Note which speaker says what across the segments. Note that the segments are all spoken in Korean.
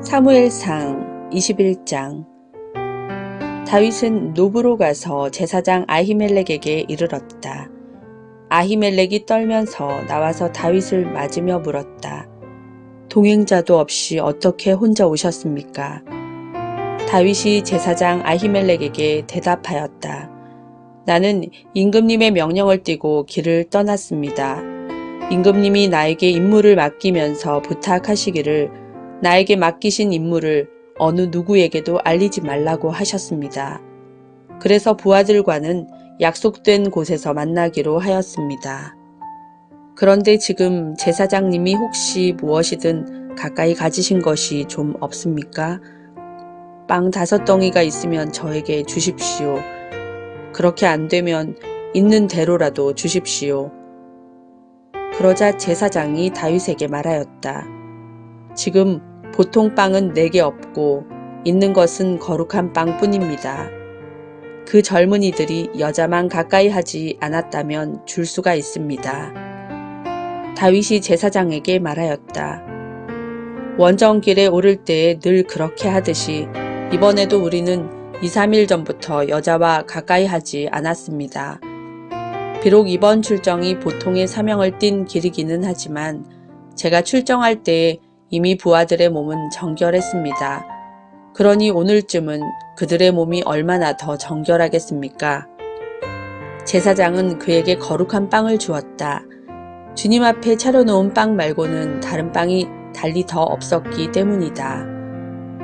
Speaker 1: 사무엘상 21장. 다윗은 노브로 가서 제사장 아히멜렉에게 이르렀다. 아히멜렉이 떨면서 나와서 다윗을 맞으며 물었다. 동행자도 없이 어떻게 혼자 오셨습니까? 다윗이 제사장 아히멜렉에게 대답하였다. 나는 임금님의 명령을 띠고 길을 떠났습니다. 임금님이 나에게 임무를 맡기면서 부탁하시기를 나에게 맡기신 임무를 어느 누구에게도 알리지 말라고 하셨습니다. 그래서 부하들과는 약속된 곳에서 만나기로 하였습니다. 그런데 지금 제사장님이 혹시 무엇이든 가까이 가지신 것이 좀 없습니까? 빵 5덩이가 있으면 저에게 주십시오. 그렇게 안 되면 있는 대로라도 주십시오. 그러자 제사장이 다윗에게 말하였다. 지금 보통 빵은 4개 없고 있는 것은 거룩한 빵뿐입니다. 그 젊은이들이 여자만 가까이 하지 않았다면 줄 수가 있습니다. 다윗이 제사장에게 말하였다. 원정길에 오를 때에 늘 그렇게 하듯이 이번에도 우리는 2-3일 전부터 여자와 가까이 하지 않았습니다. 비록 이번 출정이 보통의 사명을 띤 길이기는 하지만 제가 출정할 때에 이미 부하들의 몸은 정결했습니다. 그러니 오늘쯤은 그들의 몸이 얼마나 더 정결하겠습니까? 제사장은 그에게 거룩한 빵을 주었다. 주님 앞에 차려놓은 빵 말고는 다른 빵이 달리 더 없었기 때문이다.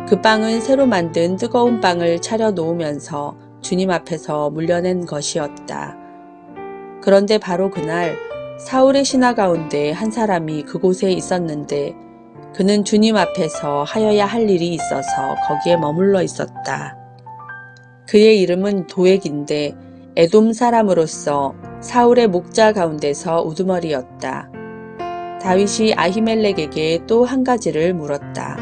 Speaker 1: 그 빵은 새로 만든 뜨거운 빵을 차려놓으면서 주님 앞에서 물려낸 것이었다. 그런데 바로 그날 사울의 신하 가운데 한 사람이 그곳에 있었는데 그는 주님 앞에서 하여야 할 일이 있어서 거기에 머물러 있었다. 그의 이름은 도액인데 에돔 사람으로서 사울의 목자 가운데서 우두머리였다. 다윗이 아히멜렉에게 또 한 가지를 물었다.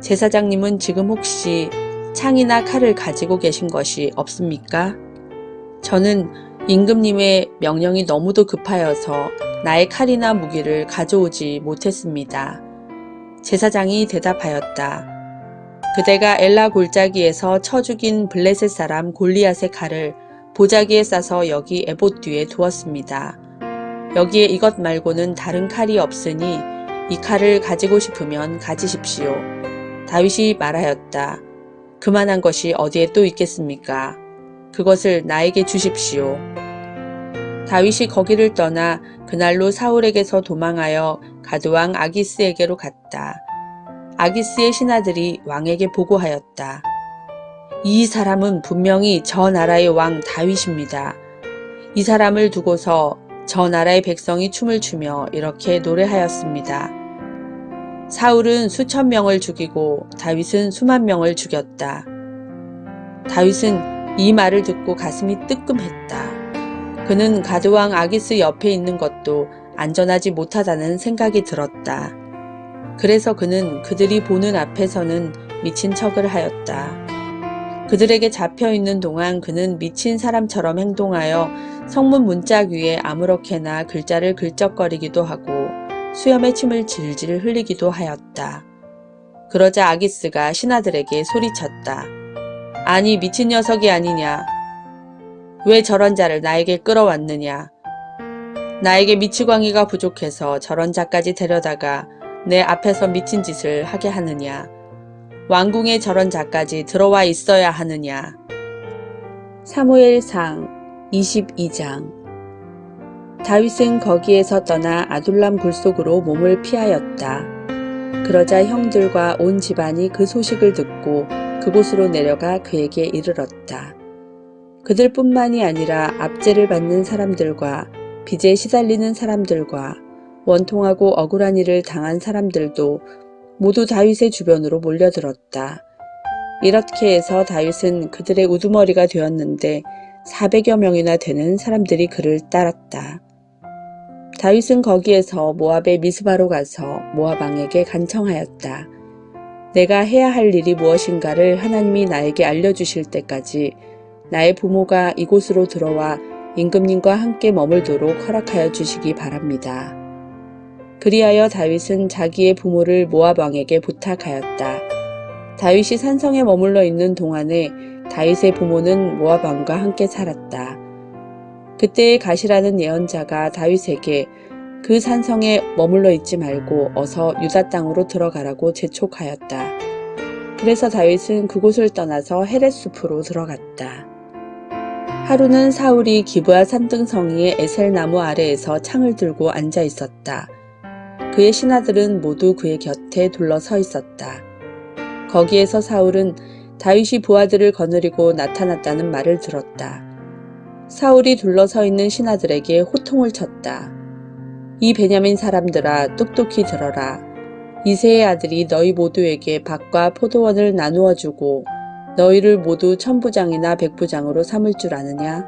Speaker 1: 제사장님은 지금 혹시 창이나 칼을 가지고 계신 것이 없습니까? 저는 임금님의 명령이 너무도 급하여서 나의 칼이나 무기를 가져오지 못했습니다. 제사장이 대답하였다. 그대가 엘라 골짜기에서 쳐 죽인 블레셋 사람 골리앗의 칼을 보자기에 싸서 여기 에봇 뒤에 두었습니다. 여기에 이것 말고는 다른 칼이 없으니 이 칼을 가지고 싶으면 가지십시오. 다윗이 말하였다. 그만한 것이 어디에 또 있겠습니까? 그것을 나에게 주십시오. 다윗이 거기를 떠나 그날로 사울에게서 도망하여 가드왕 아기스에게로 갔다. 아기스의 신하들이 왕에게 보고하였다. 이 사람은 분명히 저 나라의 왕 다윗입니다. 이 사람을 두고서 저 나라의 백성이 춤을 추며 이렇게 노래하였습니다. 사울은 수천 명을 죽이고 다윗은 수만 명을 죽였다. 다윗은 이 말을 듣고 가슴이 뜨끔했다. 그는 가드왕 아기스 옆에 있는 것도 안전하지 못하다는 생각이 들었다. 그래서 그는 그들이 보는 앞에서는 미친 척을 하였다. 그들에게 잡혀있는 동안 그는 미친 사람처럼 행동하여 성문 문짝 위에 아무렇게나 글자를 긁적거리기도 하고 수염에 침을 질질 흘리기도 하였다. 그러자 아기스가 신하들에게 소리쳤다. 아니 미친 녀석이 아니냐. 왜 저런 자를 나에게 끌어왔느냐. 나에게 미치광이가 부족해서 저런 자까지 데려다가 내 앞에서 미친 짓을 하게 하느냐. 왕궁에 저런 자까지 들어와 있어야 하느냐. 사무엘상 22장. 다윗은 거기에서 떠나 아둘람 굴속으로 몸을 피하였다. 그러자 형들과 온 집안이 그 소식을 듣고 그곳으로 내려가 그에게 이르렀다. 그들뿐만이 아니라 압제를 받는 사람들과 빚에 시달리는 사람들과 원통하고 억울한 일을 당한 사람들도 모두 다윗의 주변으로 몰려들었다. 이렇게 해서 다윗은 그들의 우두머리가 되었는데 400여 명이나 되는 사람들이 그를 따랐다. 다윗은 거기에서 모압의 미스바로 가서 모압 왕에게 간청하였다. 내가 해야 할 일이 무엇인가를 하나님이 나에게 알려주실 때까지 나의 부모가 이곳으로 들어와 임금님과 함께 머물도록 허락하여 주시기 바랍니다. 그리하여 다윗은 자기의 부모를 모압 왕에게 부탁하였다. 다윗이 산성에 머물러 있는 동안에 다윗의 부모는 모압 왕과 함께 살았다. 그때에 갓이라는 예언자가 다윗에게 그 산성에 머물러 있지 말고 어서 유다 땅으로 들어가라고 재촉하였다. 그래서 다윗은 그곳을 떠나서 헤렛숲으로 들어갔다. 하루는 사울이 기브아 산등성이의 에셀나무 아래에서 창을 들고 앉아 있었다. 그의 신하들은 모두 그의 곁에 둘러서 있었다. 거기에서 사울은 다윗이 부하들을 거느리고 나타났다는 말을 들었다. 사울이 둘러서 있는 신하들에게 호통을 쳤다. 이 베냐민 사람들아, 똑똑히 들어라. 이새의 아들이 너희 모두에게 밭과 포도원을 나누어 주고 너희를 모두 천부장이나 백부장으로 삼을 줄 아느냐?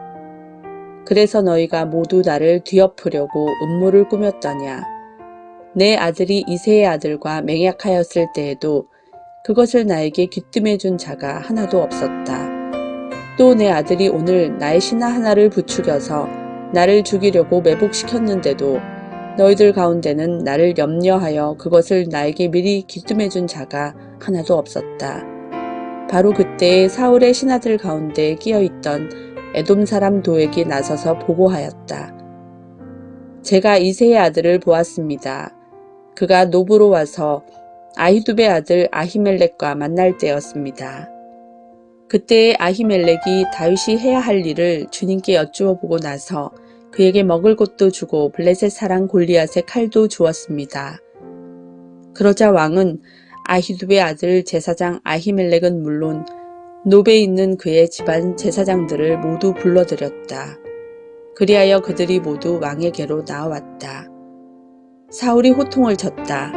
Speaker 1: 그래서 너희가 모두 나를 뒤엎으려고 음모를 꾸몄더냐? 내 아들이 이새의 아들과 맹약하였을 때에도 그것을 나에게 귀뜸해 준 자가 하나도 없었다. 또 내 아들이 오늘 나의 신하 하나를 부추겨서 나를 죽이려고 매복시켰는데도 너희들 가운데는 나를 염려하여 그것을 나에게 미리 귀뜸해 준 자가 하나도 없었다. 바로 그때에 사울의 신하들 가운데 끼어있던 에돔 사람 도액이 나서서 보고하였다. 제가 이새의 아들을 보았습니다. 그가 노브로 와서 아히두베 아들 아히멜렉과 만날 때였습니다. 그때에 아히멜렉이 다윗이 해야 할 일을 주님께 여쭈어 보고 나서 그에게 먹을 것도 주고 블레셋 사람 골리앗의 칼도 주었습니다. 그러자 왕은 아히두베 아들 제사장 아히멜렉은 물론 노베에 있는 그의 집안 제사장들을 모두 불러들였다. 그리하여 그들이 모두 왕에게로 나아왔다. 사울이 호통을 쳤다.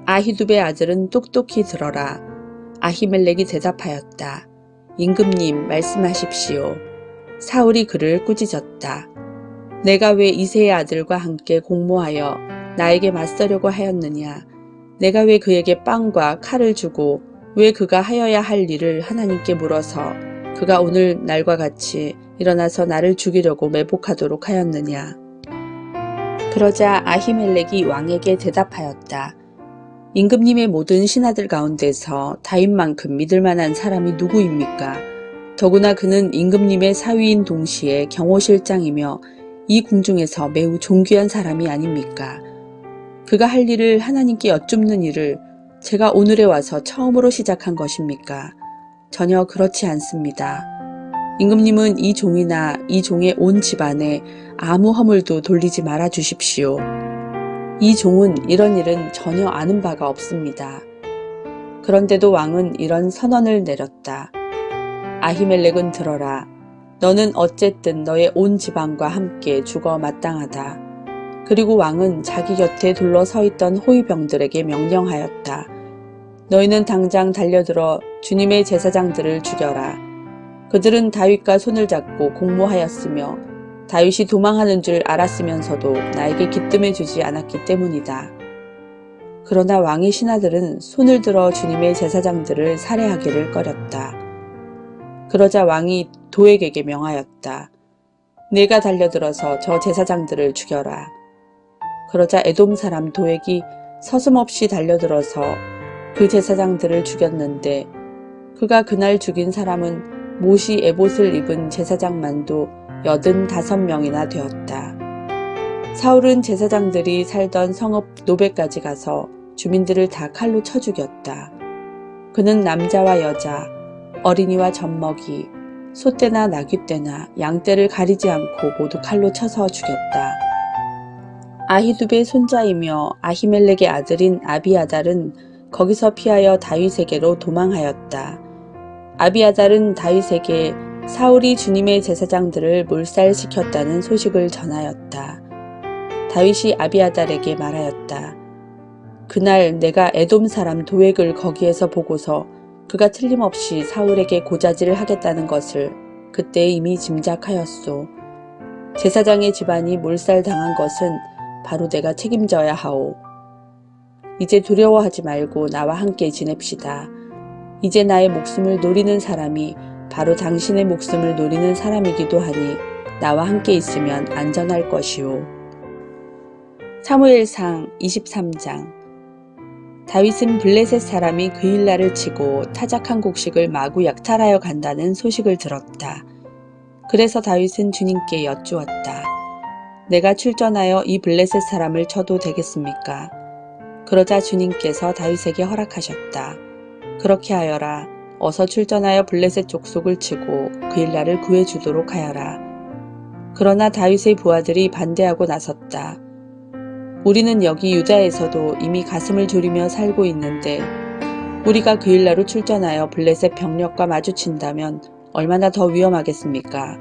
Speaker 1: 아히두베 아들은 똑똑히 들어라. 아히멜렉이 대답하였다. 임금님 말씀하십시오. 사울이 그를 꾸짖었다. 내가 왜 이새의 아들과 함께 공모하여 나에게 맞서려고 하였느냐? 내가 왜 그에게 빵과 칼을 주고 왜 그가 하여야 할 일을 하나님께 물어서 그가 오늘 날과 같이 일어나서 나를 죽이려고 매복하도록 하였느냐? 그러자 아히멜렉이 왕에게 대답하였다. 임금님의 모든 신하들 가운데서 다윗만큼 믿을 만한 사람이 누구입니까? 더구나 그는 임금님의 사위인 동시에 경호실장이며 이 궁중에서 매우 존귀한 사람이 아닙니까? 그가 할 일을 하나님께 여쭙는 일을 제가 오늘에 와서 처음으로 시작한 것입니까? 전혀 그렇지 않습니다. 임금님은 이 종이나 이 종의 온 집안에 아무 허물도 돌리지 말아 주십시오. 이 종은 이런 일은 전혀 아는 바가 없습니다. 그런데도 왕은 이런 선언을 내렸다. 아히멜렉은 들어라. 너는 어쨌든 너의 온 집안과 함께 죽어 마땅하다. 그리고 왕은 자기 곁에 둘러서 있던 호위병들에게 명령하였다. 너희는 당장 달려들어 주님의 제사장들을 죽여라. 그들은 다윗과 손을 잡고 공모하였으며 다윗이 도망하는 줄 알았으면서도 나에게 귀뜸해 주지 않았기 때문이다. 그러나 왕의 신하들은 손을 들어 주님의 제사장들을 살해하기를 꺼렸다. 그러자 왕이 도액에게 명하였다. 내가 달려들어서 저 제사장들을 죽여라. 그러자 에돔 사람 도액이 서슴없이 달려들어서 그 제사장들을 죽였는데 그가 그날 죽인 사람은 못이 에봇을 입은 제사장만도 85명이나 되었다. 사울은 제사장들이 살던 성읍 노베까지 가서 주민들을 다 칼로 쳐 죽였다. 그는 남자와 여자, 어린이와 젖먹이, 소떼나 나귀떼나 양떼를 가리지 않고 모두 칼로 쳐서 죽였다. 아히두베의 손자이며 아히멜렉의 아들인 아비아달은 거기서 피하여 다윗에게로 도망하였다. 아비아달은 다윗에게 사울이 주님의 제사장들을 몰살시켰다는 소식을 전하였다. 다윗이 아비아달에게 말하였다. 그날 내가 에돔 사람 도액을 거기에서 보고서 그가 틀림없이 사울에게 고자질을 하겠다는 것을 그때 이미 짐작하였소. 제사장의 집안이 몰살당한 것은 바로 내가 책임져야 하오. 이제 두려워하지 말고 나와 함께 지냅시다. 이제 나의 목숨을 노리는 사람이 바로 당신의 목숨을 노리는 사람이기도 하니 나와 함께 있으면 안전할 것이오. 사무엘상 23장. 다윗은 블레셋 사람이 그일라를 치고 타작한 곡식을 마구 약탈하여 간다는 소식을 들었다. 그래서 다윗은 주님께 여쭈었다. 내가 출전하여 이 블레셋 사람을 쳐도 되겠습니까? 그러자 주님께서 다윗에게 허락하셨다. 그렇게 하여라. 어서 출전하여 블레셋 족속을 치고 그일라를 구해주도록 하여라. 그러나 다윗의 부하들이 반대하고 나섰다. 우리는 여기 유다에서도 이미 가슴을 졸이며 살고 있는데 우리가 그일라로 출전하여 블레셋 병력과 마주친다면 얼마나 더 위험하겠습니까?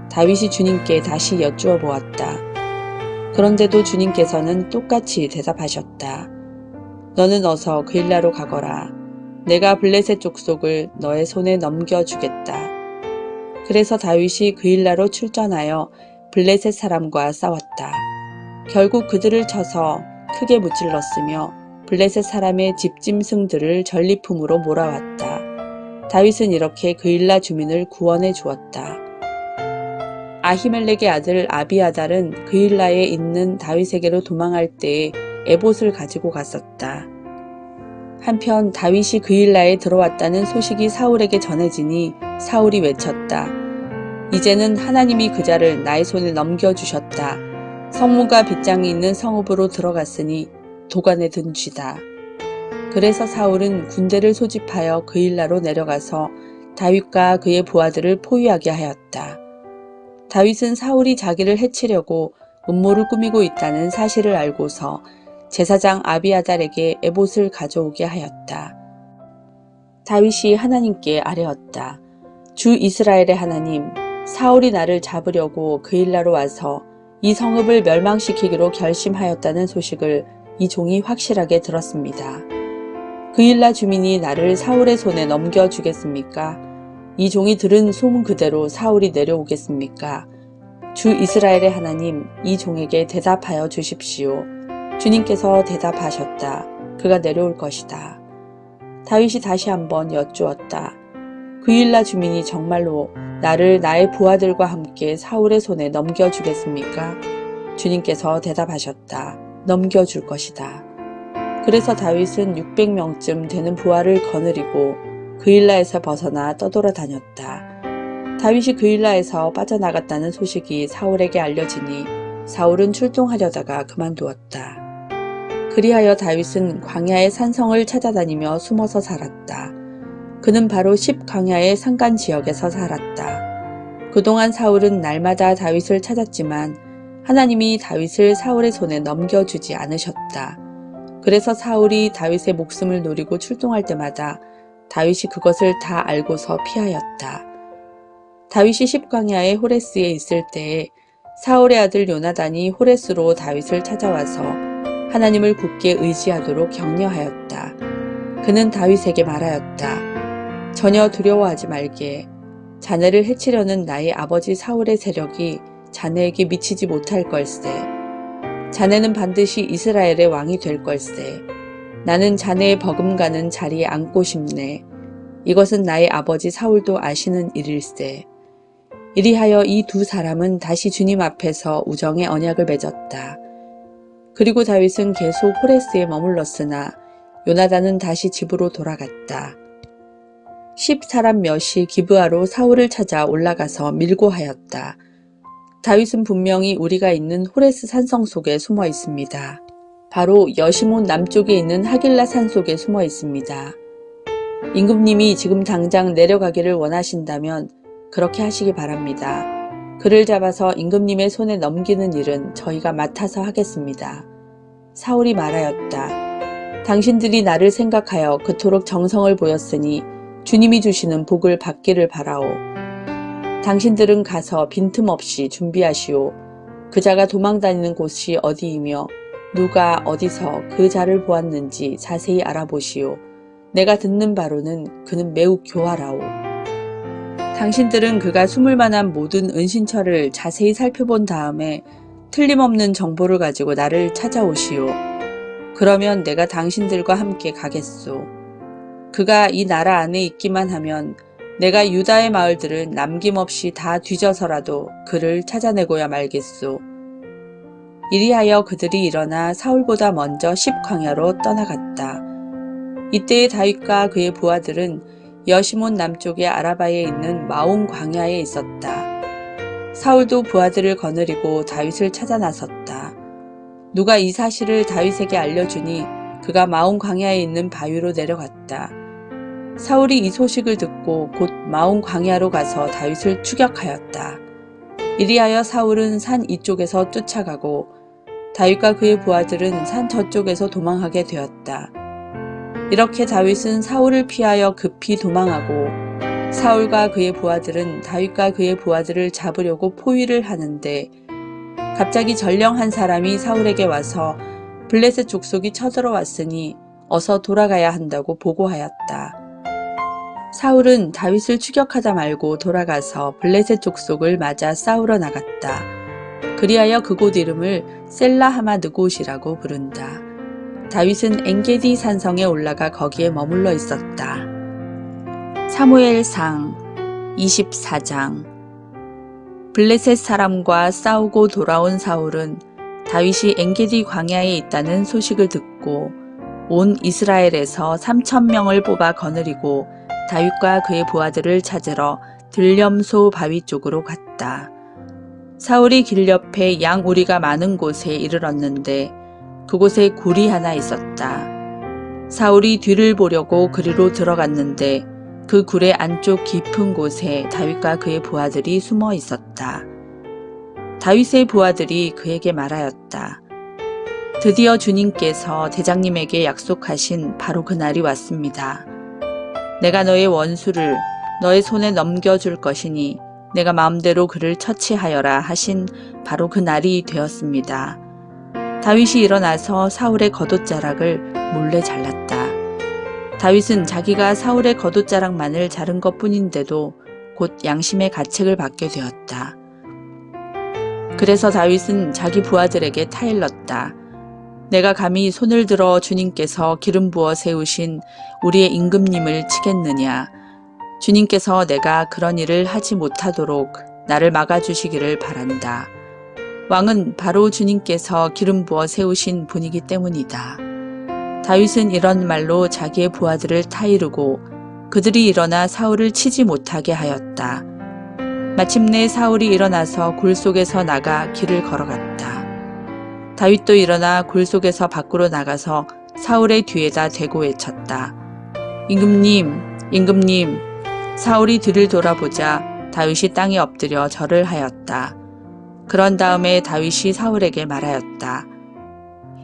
Speaker 1: 다윗이 주님께 다시 여쭈어 보았다. 그런데도 주님께서는 똑같이 대답하셨다. 너는 어서 그일라로 가거라. 내가 블레셋 족속을 너의 손에 넘겨주겠다. 그래서 다윗이 그일라로 출전하여 블레셋 사람과 싸웠다. 결국 그들을 쳐서 크게 무찔렀으며 블레셋 사람의 집짐승들을 전리품으로 몰아왔다. 다윗은 이렇게 그일라 주민을 구원해 주었다. 아히멜렉의 아들 아비아달은 그일라에 있는 다윗에게로 도망할 때에 에봇을 가지고 갔었다. 한편 다윗이 그일라에 들어왔다는 소식이 사울에게 전해지니 사울이 외쳤다. 이제는 하나님이 그자를 나의 손에 넘겨주셨다. 성문과 빗장이 있는 성읍으로 들어갔으니 도관에 든 쥐다. 그래서 사울은 군대를 소집하여 그일라로 내려가서 다윗과 그의 부하들을 포위하게 하였다. 다윗은 사울이 자기를 해치려고 음모를 꾸미고 있다는 사실을 알고서 제사장 아비아달에게 에봇을 가져오게 하였다. 다윗이 하나님께 아뢰었다. 주 이스라엘의 하나님, 사울이 나를 잡으려고 그일라로 와서 이 성읍을 멸망시키기로 결심하였다는 소식을 이 종이 확실하게 들었습니다. 그일라 주민이 나를 사울의 손에 넘겨주겠습니까? 이 종이 들은 소문 그대로 사울이 내려오겠습니까? 주 이스라엘의 하나님, 이 종에게 대답하여 주십시오. 주님께서 대답하셨다. 그가 내려올 것이다. 다윗이 다시 한번 여쭈었다. 그일라 주민이 정말로 나를 나의 부하들과 함께 사울의 손에 넘겨주겠습니까? 주님께서 대답하셨다. 넘겨줄 것이다. 그래서 다윗은 600명쯤 되는 부하를 거느리고 그일라에서 벗어나 떠돌아다녔다. 다윗이 그일라에서 빠져나갔다는 소식이 사울에게 알려지니 사울은 출동하려다가 그만두었다. 그리하여 다윗은 광야의 산성을 찾아다니며 숨어서 살았다. 그는 바로 10광야의 산간 지역에서 살았다. 그동안 사울은 날마다 다윗을 찾았지만 하나님이 다윗을 사울의 손에 넘겨주지 않으셨다. 그래서 사울이 다윗의 목숨을 노리고 출동할 때마다 다윗이 그것을 다 알고서 피하였다. 다윗이 10광야의 호레스에 있을 때에 사울의 아들 요나단이 호레스로 다윗을 찾아와서 하나님을 굳게 의지하도록 격려하였다. 그는 다윗에게 말하였다. 전혀 두려워하지 말게. 자네를 해치려는 나의 아버지 사울의 세력이 자네에게 미치지 못할 걸세. 자네는 반드시 이스라엘의 왕이 될 걸세. 나는 자네의 버금가는 자리에 앉고 싶네. 이것은 나의 아버지 사울도 아시는 일일세. 이리하여 이 두 사람은 다시 주님 앞에서 우정의 언약을 맺었다. 그리고 다윗은 계속 호레스에 머물렀으나 요나단은 다시 집으로 돌아갔다. 10사람 몇이 기브아로 사울을 찾아 올라가서 밀고 하였다. 다윗은 분명히 우리가 있는 호레스 산성 속에 숨어 있습니다. 바로 여시몬 남쪽에 있는 하길라 산 속에 숨어 있습니다. 임금님이 지금 당장 내려가기를 원하신다면 그렇게 하시기 바랍니다. 그를 잡아서 임금님의 손에 넘기는 일은 저희가 맡아서 하겠습니다. 사울이 말하였다. 당신들이 나를 생각하여 그토록 정성을 보였으니 주님이 주시는 복을 받기를 바라오. 당신들은 가서 빈틈없이 준비하시오. 그자가 도망다니는 곳이 어디이며 누가 어디서 그 자를 보았는지 자세히 알아보시오. 내가 듣는 바로는 그는 매우 교활하오. 당신들은 그가 숨을 만한 모든 은신처를 자세히 살펴본 다음에 틀림없는 정보를 가지고 나를 찾아오시오. 그러면 내가 당신들과 함께 가겠소. 그가 이 나라 안에 있기만 하면 내가 유다의 마을들을 남김없이 다 뒤져서라도 그를 찾아내고야 말겠소. 이리하여 그들이 일어나 사울보다 먼저 십광야로 떠나갔다. 이때에 다윗과 그의 부하들은 여시몬 남쪽의 아라바에 있는 마온 광야에 있었다. 사울도 부하들을 거느리고 다윗을 찾아 나섰다. 누가 이 사실을 다윗에게 알려주니 그가 마온 광야에 있는 바위로 내려갔다. 사울이 이 소식을 듣고 곧 마온 광야로 가서 다윗을 추격하였다. 이리하여 사울은 산 이쪽에서 쫓아가고 다윗과 그의 부하들은 산 저쪽에서 도망하게 되었다. 이렇게 다윗은 사울을 피하여 급히 도망하고 사울과 그의 부하들은 다윗과 그의 부하들을 잡으려고 포위를 하는데 갑자기 전령한 사람이 사울에게 와서 블레셋 족속이 쳐들어왔으니 어서 돌아가야 한다고 보고하였다. 사울은 다윗을 추격하다 말고 돌아가서 블레셋 족속을 맞아 싸우러 나갔다. 그리하여 그곳 이름을 셀라하마느곳이라고 부른다. 다윗은 엔게디 산성에 올라가 거기에 머물러 있었다. 사무엘상 24장. 블레셋 사람과 싸우고 돌아온 사울은 다윗이 엔게디 광야에 있다는 소식을 듣고 온 이스라엘에서 3,000명을 뽑아 거느리고 다윗과 그의 부하들을 찾으러 들렴소 바위 쪽으로 갔다. 사울이 길 옆에 양 우리가 많은 곳에 이르렀는데 그곳에 굴이 하나 있었다. 사울이 뒤를 보려고 그리로 들어갔는데 그 굴의 안쪽 깊은 곳에 다윗과 그의 부하들이 숨어 있었다. 다윗의 부하들이 그에게 말하였다. 드디어 주님께서 대장님에게 약속하신 바로 그날이 왔습니다. 내가 너의 원수를 너의 손에 넘겨줄 것이니 내가 마음대로 그를 처치하여라 하신 바로 그 날이 되었습니다. 다윗이 일어나서 사울의 겉옷자락을 몰래 잘랐다. 다윗은 자기가 사울의 겉옷자락만을 자른 것뿐인데도 곧 양심의 가책을 받게 되었다. 그래서 다윗은 자기 부하들에게 타일렀다. 내가 감히 손을 들어 주님께서 기름 부어 세우신 우리의 임금님을 치겠느냐. 주님께서 내가 그런 일을 하지 못하도록 나를 막아주시기를 바란다. 왕은 바로 주님께서 기름 부어 세우신 분이기 때문이다. 다윗은 이런 말로 자기의 부하들을 타이르고 그들이 일어나 사울을 치지 못하게 하였다. 마침내 사울이 일어나서 굴 속에서 나가 길을 걸어갔다. 다윗도 일어나 굴 속에서 밖으로 나가서 사울의 뒤에다 대고 외쳤다. 임금님, 임금님. 사울이 뒤를 돌아보자 다윗이 땅에 엎드려 절을 하였다. 그런 다음에 다윗이 사울에게 말하였다.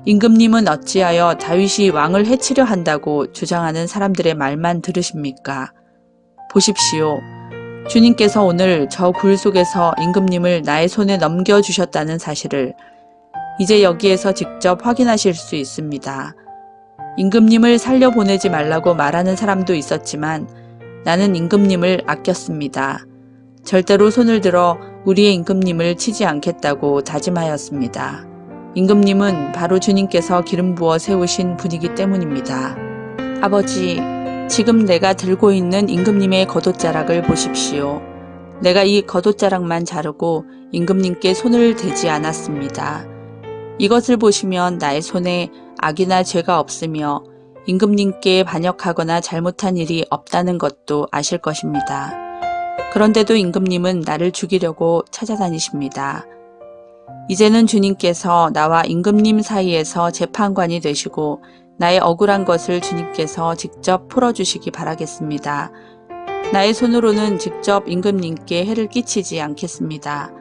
Speaker 1: 임금님은 어찌하여 다윗이 왕을 해치려 한다고 주장하는 사람들의 말만 들으십니까? 보십시오. 주님께서 오늘 저 굴 속에서 임금님을 나의 손에 넘겨주셨다는 사실을 이제 여기에서 직접 확인하실 수 있습니다. 임금님을 살려보내지 말라고 말하는 사람도 있었지만 나는 임금님을 아꼈습니다. 절대로 손을 들어 우리의 임금님을 치지 않겠다고 다짐하였습니다. 임금님은 바로 주님께서 기름 부어 세우신 분이기 때문입니다. 아버지, 지금 내가 들고 있는 임금님의 겉옷자락을 보십시오. 내가 이 겉옷자락만 자르고 임금님께 손을 대지 않았습니다. 이것을 보시면 나의 손에 악이나 죄가 없으며 임금님께 반역하거나 잘못한 일이 없다는 것도 아실 것입니다. 그런데도 임금님은 나를 죽이려고 찾아다니십니다. 이제는 주님께서 나와 임금님 사이에서 재판관이 되시고 나의 억울한 것을 주님께서 직접 풀어주시기 바라겠습니다. 나의 손으로는 직접 임금님께 해를 끼치지 않겠습니다.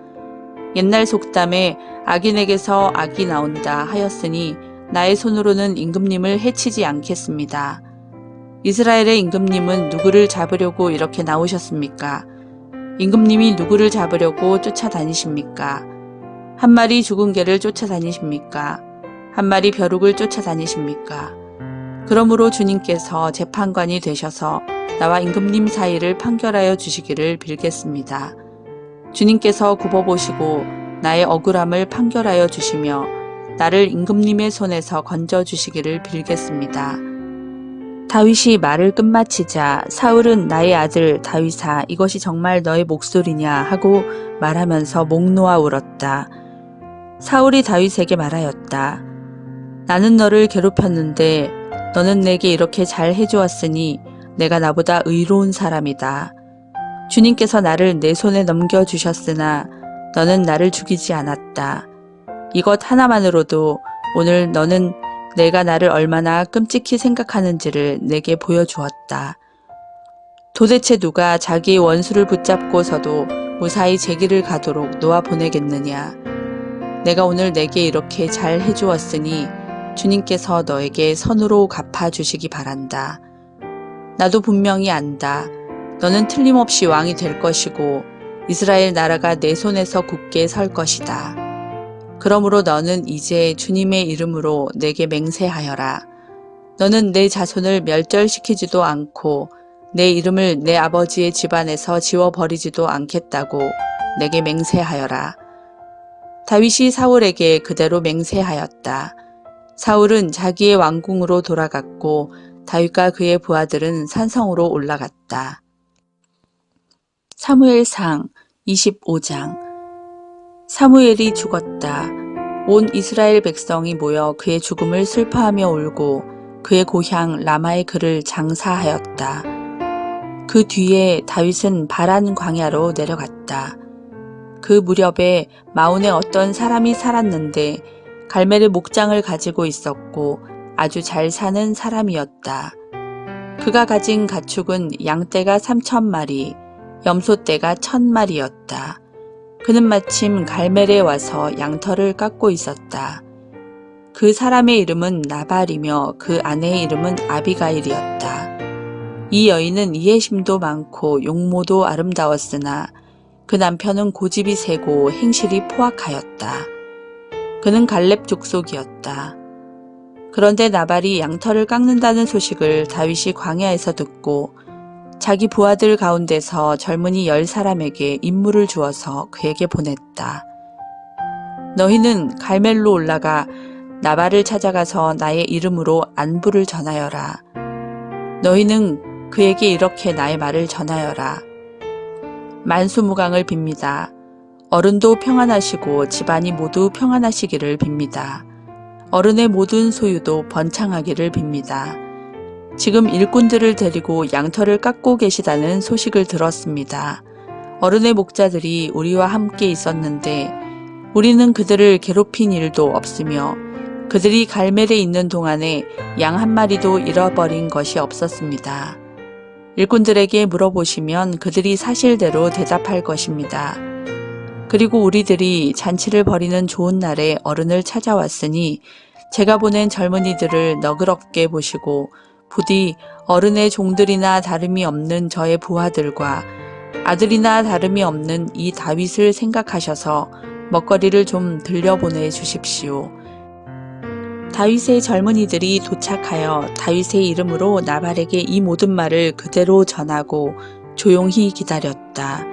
Speaker 1: 옛날 속담에 악인에게서 악이 나온다 하였으니 나의 손으로는 임금님을 해치지 않겠습니다. 이스라엘의 임금님은 누구를 잡으려고 이렇게 나오셨습니까? 임금님이 누구를 잡으려고 쫓아다니십니까? 한 마리 죽은 개를 쫓아다니십니까? 한 마리 벼룩을 쫓아다니십니까? 그러므로 주님께서 재판관이 되셔서 나와 임금님 사이를 판결하여 주시기를 빌겠습니다. 주님께서 굽어보시고 나의 억울함을 판결하여 주시며 나를 임금님의 손에서 건져주시기를 빌겠습니다. 다윗이 말을 끝마치자 사울은 나의 아들 다윗아 이것이 정말 너의 목소리냐 하고 말하면서 목 놓아 울었다. 사울이 다윗에게 말하였다. 나는 너를 괴롭혔는데 너는 내게 이렇게 잘 해주었으니 내가 나보다 의로운 사람이다. 주님께서 나를 내 손에 넘겨주셨으나 너는 나를 죽이지 않았다. 이것 하나만으로도 오늘 너는 내가 나를 얼마나 끔찍히 생각하는지를 내게 보여주었다. 도대체 누가 자기의 원수를 붙잡고서도 무사히 제 길을 가도록 놓아 보내겠느냐. 내가 오늘 내게 이렇게 잘 해주었으니 주님께서 너에게 선으로 갚아주시기 바란다. 나도 분명히 안다. 너는 틀림없이 왕이 될 것이고 이스라엘 나라가 내 손에서 굳게 설 것이다. 그러므로 너는 이제 주님의 이름으로 내게 맹세하여라. 너는 내 자손을 멸절시키지도 않고 내 이름을 내 아버지의 집안에서 지워버리지도 않겠다고 내게 맹세하여라. 다윗이 사울에게 그대로 맹세하였다. 사울은 자기의 왕궁으로 돌아갔고 다윗과 그의 부하들은 산성으로 올라갔다. 사무엘상 25장. 사무엘이 죽었다. 온 이스라엘 백성이 모여 그의 죽음을 슬퍼하며 울고 그의 고향 라마의 그를 장사하였다. 그 뒤에 다윗은 바란 광야로 내려갔다. 그 무렵에 마온에 어떤 사람이 살았는데 갈멜의 목장을 가지고 있었고 아주 잘 사는 사람이었다. 그가 가진 가축은 양떼가 3,000마리, 염소떼가 1,000마리였다. 그는 마침 갈멜에 와서 양털을 깎고 있었다. 그 사람의 이름은 나발이며 그 아내의 이름은 아비가일이었다. 이 여인은 이해심도 많고 용모도 아름다웠으나 그 남편은 고집이 세고 행실이 포악하였다. 그는 갈렙 족속이었다. 그런데 나발이 양털을 깎는다는 소식을 다윗이 광야에서 듣고 자기 부하들 가운데서 젊은이 10사람에게 임무를 주어서 그에게 보냈다. 너희는 갈멜로 올라가 나발을 찾아가서 나의 이름으로 안부를 전하여라. 너희는 그에게 이렇게 나의 말을 전하여라. 만수무강을 빕니다. 어른도 평안하시고 집안이 모두 평안하시기를 빕니다. 어른의 모든 소유도 번창하기를 빕니다. 지금 일꾼들을 데리고 양털을 깎고 계시다는 소식을 들었습니다. 어른의 목자들이 우리와 함께 있었는데 우리는 그들을 괴롭힌 일도 없으며 그들이 갈멜에 있는 동안에 양 한 마리도 잃어버린 것이 없었습니다. 일꾼들에게 물어보시면 그들이 사실대로 대답할 것입니다. 그리고 우리들이 잔치를 벌이는 좋은 날에 어른을 찾아왔으니 제가 보낸 젊은이들을 너그럽게 보시고 부디 어른의 종들이나 다름이 없는 저의 부하들과 아들이나 다름이 없는 이 다윗을 생각하셔서 먹거리를 좀 들려보내 주십시오. 다윗의 젊은이들이 도착하여 다윗의 이름으로 나발에게 이 모든 말을 그대로 전하고 조용히 기다렸다.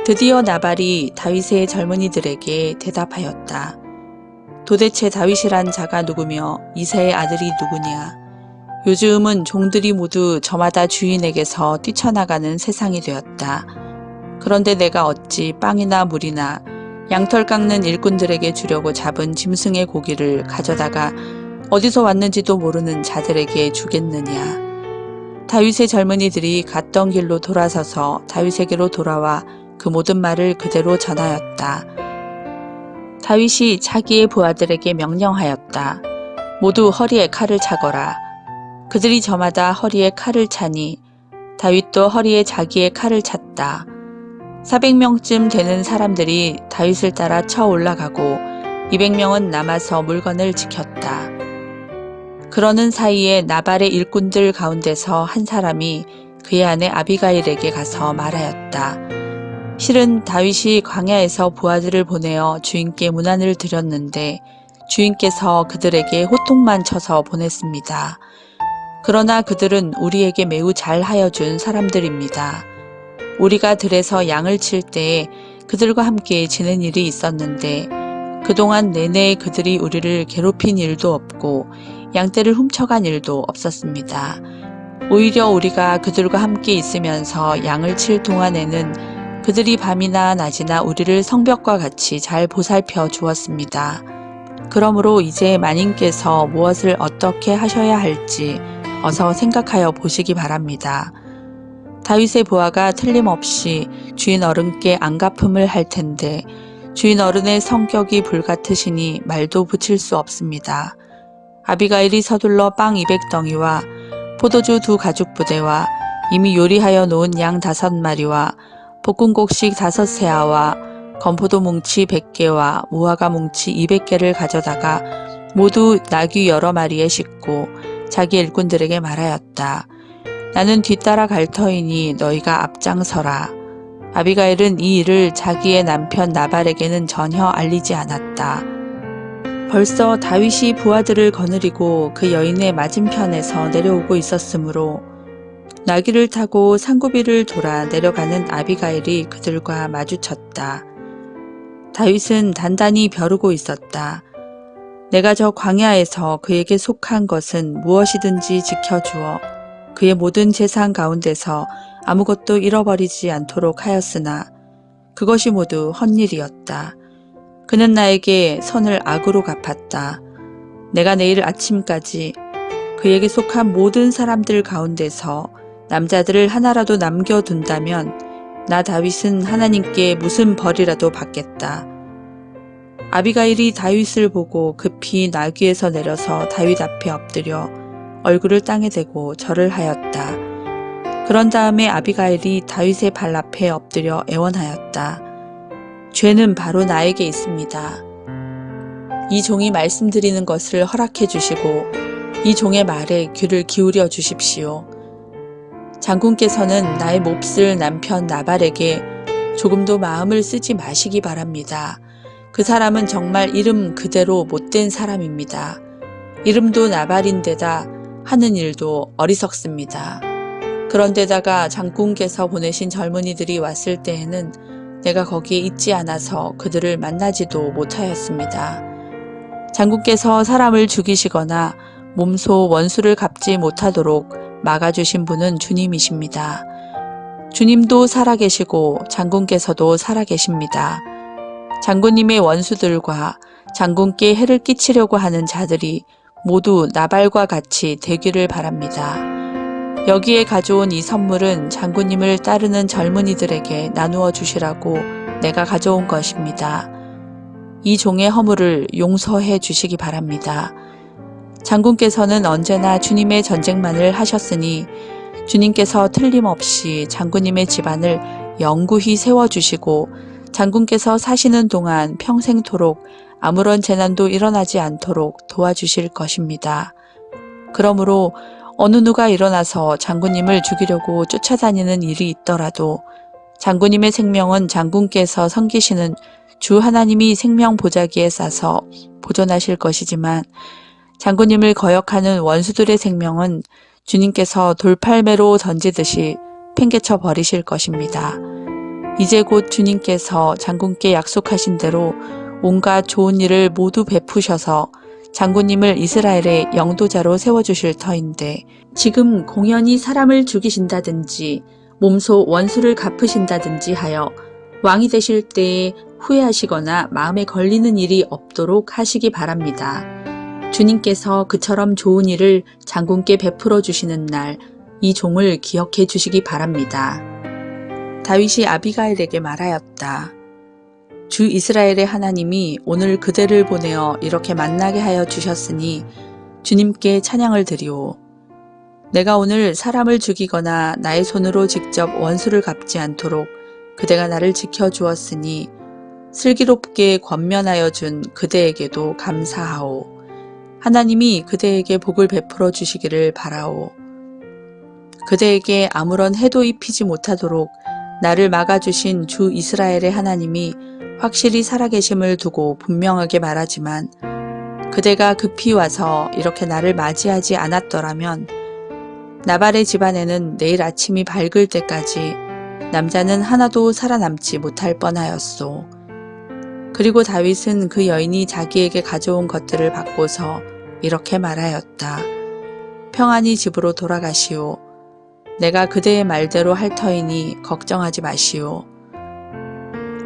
Speaker 1: 드디어 나발이 다윗의 젊은이들에게 대답하였다. 도대체 다윗이란 자가 누구며 이새의 아들이 누구냐? 요즘은 종들이 모두 저마다 주인에게서 뛰쳐나가는 세상이 되었다. 그런데 내가 어찌 빵이나 물이나 양털 깎는 일꾼들에게 주려고 잡은 짐승의 고기를 가져다가 어디서 왔는지도 모르는 자들에게 주겠느냐. 다윗의 젊은이들이 갔던 길로 돌아서서 다윗에게로 돌아와 그 모든 말을 그대로 전하였다. 다윗이 자기의 부하들에게 명령하였다. 모두 허리에 칼을 차거라. 그들이 저마다 허리에 칼을 차니 다윗도 허리에 자기의 칼을 찼다. 400명쯤 되는 사람들이 다윗을 따라 쳐 올라가고 200명은 남아서 물건을 지켰다. 그러는 사이에 나발의 일꾼들 가운데서 한 사람이 그의 아내 아비가일에게 가서 말하였다. 실은 다윗이 광야에서 부하들을 보내어 주인께 문안을 드렸는데 주인께서 그들에게 호통만 쳐서 보냈습니다. 그러나 그들은 우리에게 매우 잘 하여준 사람들입니다. 우리가 들에서 양을 칠 때에 그들과 함께 지낸 일이 있었는데 그동안 내내 그들이 우리를 괴롭힌 일도 없고 양떼를 훔쳐간 일도 없었습니다. 오히려 우리가 그들과 함께 있으면서 양을 칠 동안에는 그들이 밤이나 낮이나 우리를 성벽과 같이 잘 보살펴 주었습니다. 그러므로 이제 마님께서 무엇을 어떻게 하셔야 할지 어서 생각하여 보시기 바랍니다. 다윗의 부하가 틀림없이 주인 어른께 안갚음을 할 텐데 주인 어른의 성격이 불같으시니 말도 붙일 수 없습니다. 아비가일이 서둘러 빵 200덩이와 포도주 2가죽부대와 이미 요리하여 놓은 양 5마리와 볶음곡식 5세아와 건포도 뭉치 100개와 무화과 뭉치 200개를 가져다가 모두 나귀 여러 마리에 싣고 자기 일꾼들에게 말하였다. 나는 뒤따라 갈 터이니 너희가 앞장서라. 아비가일은 이 일을 자기의 남편 나발에게는 전혀 알리지 않았다. 벌써 다윗이 부하들을 거느리고 그 여인의 맞은편에서 내려오고 있었으므로 나귀를 타고 산고비를 돌아 내려가는 아비가일이 그들과 마주쳤다. 다윗은 단단히 벼르고 있었다. 내가 저 광야에서 그에게 속한 것은 무엇이든지 지켜주어 그의 모든 재산 가운데서 아무것도 잃어버리지 않도록 하였으나 그것이 모두 헛일이었다. 그는 나에게 선을 악으로 갚았다. 내가 내일 아침까지 그에게 속한 모든 사람들 가운데서 남자들을 하나라도 남겨둔다면 나 다윗은 하나님께 무슨 벌이라도 받겠다. 아비가일이 다윗을 보고 급히 나귀에서 내려서 다윗 앞에 엎드려 얼굴을 땅에 대고 절을 하였다. 그런 다음에 아비가일이 다윗의 발 앞에 엎드려 애원하였다. 죄는 바로 나에게 있습니다. 이 종이 말씀드리는 것을 허락해 주시고 이 종의 말에 귀를 기울여 주십시오. 장군께서는 나의 몹쓸 남편 나발에게 조금도 마음을 쓰지 마시기 바랍니다. 그 사람은 정말 이름 그대로 못된 사람입니다. 이름도 나발인데다 하는 일도 어리석습니다. 그런데다가 장군께서 보내신 젊은이들이 왔을 때에는 내가 거기에 있지 않아서 그들을 만나지도 못하였습니다. 장군께서 사람을 죽이시거나 몸소 원수를 갚지 못하도록 막아주신 분은 주님이십니다. 주님도 살아계시고 장군께서도 살아계십니다. 장군님의 원수들과 장군께 해를 끼치려고 하는 자들이 모두 나발과 같이 되기를 바랍니다. 여기에 가져온 이 선물은 장군님을 따르는 젊은이들에게 나누어 주시라고 내가 가져온 것입니다. 이 종의 허물을 용서해 주시기 바랍니다. 장군께서는 언제나 주님의 전쟁만을 하셨으니 주님께서 틀림없이 장군님의 집안을 영구히 세워주시고 장군께서 사시는 동안 평생토록 아무런 재난도 일어나지 않도록 도와주실 것입니다. 그러므로 어느 누가 일어나서 장군님을 죽이려고 쫓아다니는 일이 있더라도 장군님의 생명은 장군께서 섬기시는 주 하나님이 생명 보자기에 싸서 보존하실 것이지만 장군님을 거역하는 원수들의 생명은 주님께서 돌팔매로 던지듯이 팽개쳐 버리실 것입니다. 이제 곧 주님께서 장군께 약속하신 대로 온갖 좋은 일을 모두 베푸셔서 장군님을 이스라엘의 영도자로 세워주실 터인데 지금 공연히 사람을 죽이신다든지 몸소 원수를 갚으신다든지 하여 왕이 되실 때에 후회하시거나 마음에 걸리는 일이 없도록 하시기 바랍니다. 주님께서 그처럼 좋은 일을 장군께 베풀어 주시는 날 이 종을 기억해 주시기 바랍니다. 다윗이 아비가일에게 말하였다. 주 이스라엘의 하나님이 오늘 그대를 보내어 이렇게 만나게 하여 주셨으니 주님께 찬양을 드리오. 내가 오늘 사람을 죽이거나 나의 손으로 직접 원수를 갚지 않도록 그대가 나를 지켜주었으니 슬기롭게 권면하여 준 그대에게도 감사하오. 하나님이 그대에게 복을 베풀어 주시기를 바라오. 그대에게 아무런 해도 입히지 못하도록 나를 막아주신 주 이스라엘의 하나님이 확실히 살아계심을 두고 분명하게 말하지만 그대가 급히 와서 이렇게 나를 맞이하지 않았더라면 나발의 집안에는 내일 아침이 밝을 때까지 남자는 하나도 살아남지 못할 뻔하였소. 그리고 다윗은 그 여인이 자기에게 가져온 것들을 받고서 이렇게 말하였다. 평안히 집으로 돌아가시오. 내가 그대의 말대로 할 터이니 걱정하지 마시오.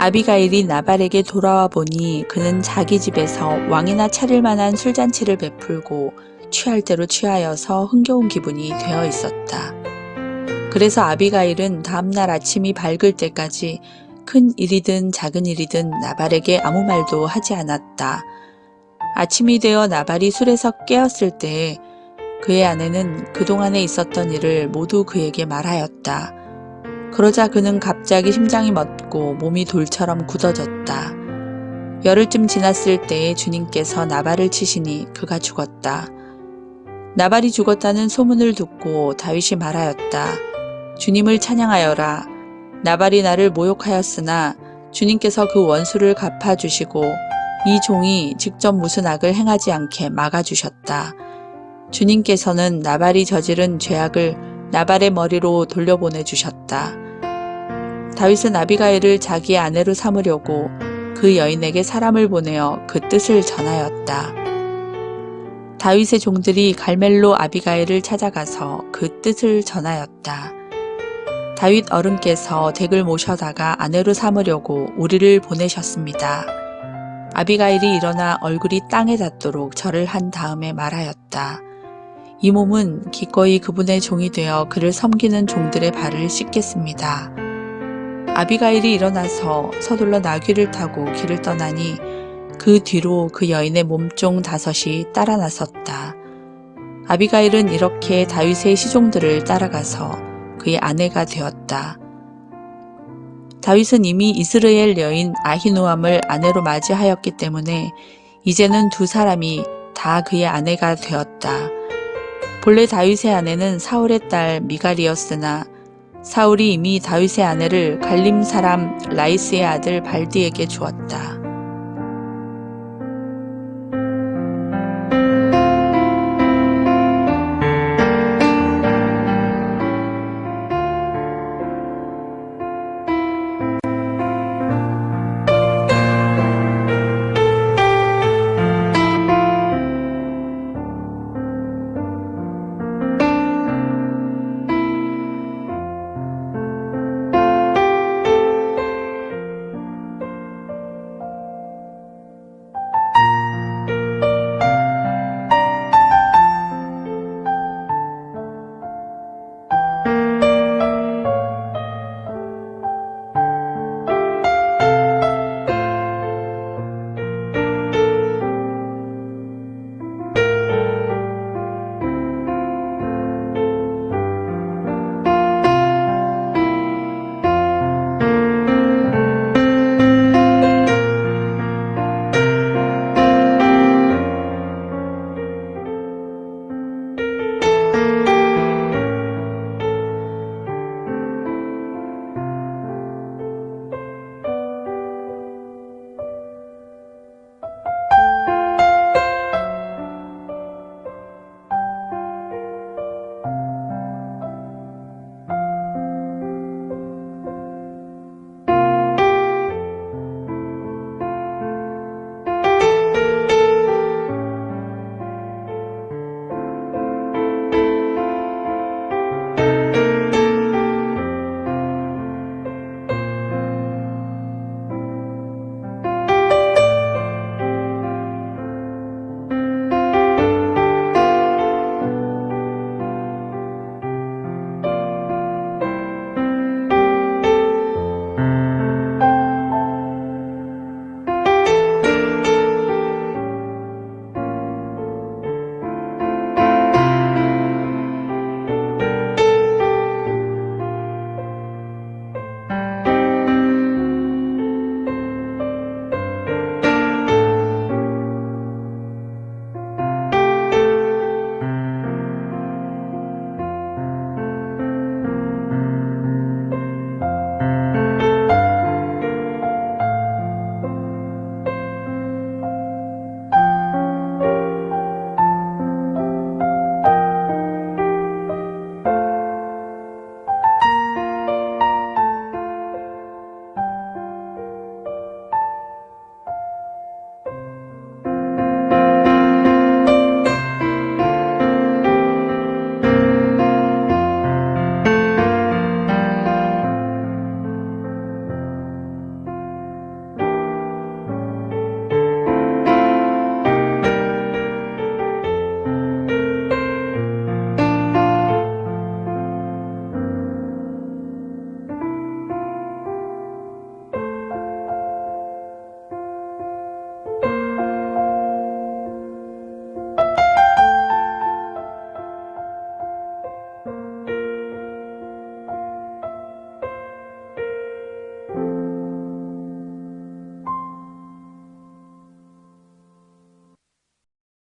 Speaker 1: 아비가일이 나발에게 돌아와 보니 그는 자기 집에서 왕이나 차릴 만한 술잔치를 베풀고 취할 대로 취하여서 흥겨운 기분이 되어 있었다. 그래서 아비가일은 다음날 아침이 밝을 때까지 큰 일이든 작은 일이든 나발에게 아무 말도 하지 않았다. 아침이 되어 나발이 술에서 깨었을 때 그의 아내는 그동안에 있었던 일을 모두 그에게 말하였다. 그러자 그는 갑자기 심장이 멎고 몸이 돌처럼 굳어졌다. 열흘쯤 지났을 때에 주님께서 나발을 치시니 그가 죽었다. 나발이 죽었다는 소문을 듣고 다윗이 말하였다. 주님을 찬양하여라. 나발이 나를 모욕하였으나 주님께서 그 원수를 갚아주시고 이 종이 직접 무슨 악을 행하지 않게 막아주셨다. 주님께서는 나발이 저지른 죄악을 나발의 머리로 돌려보내주셨다. 다윗은 아비가일을 자기의 아내로 삼으려고 그 여인에게 사람을 보내어 그 뜻을 전하였다. 다윗의 종들이 갈멜로 아비가일을 찾아가서 그 뜻을 전하였다. 다윗 어른께서 댁을 모셔다가 아내로 삼으려고 우리를 보내셨습니다. 아비가일이 일어나 얼굴이 땅에 닿도록 절을 한 다음에 말하였다. 이 몸은 기꺼이 그분의 종이 되어 그를 섬기는 종들의 발을 씻겠습니다. 아비가일이 일어나서 서둘러 나귀를 타고 길을 떠나니 그 뒤로 그 여인의 몸종 5이 따라 나섰다. 아비가일은 이렇게 다윗의 시종들을 따라가서 그의 아내가 되었다. 다윗은 이미 이스라엘 여인 아히노암을 아내로 맞이하였기 때문에 이제는 두 사람이 다 그의 아내가 되었다. 본래 다윗의 아내는 사울의 딸 미갈이었으나 사울이 이미 다윗의 아내를 갈림 사람 라이스의 아들 발디에게 주었다.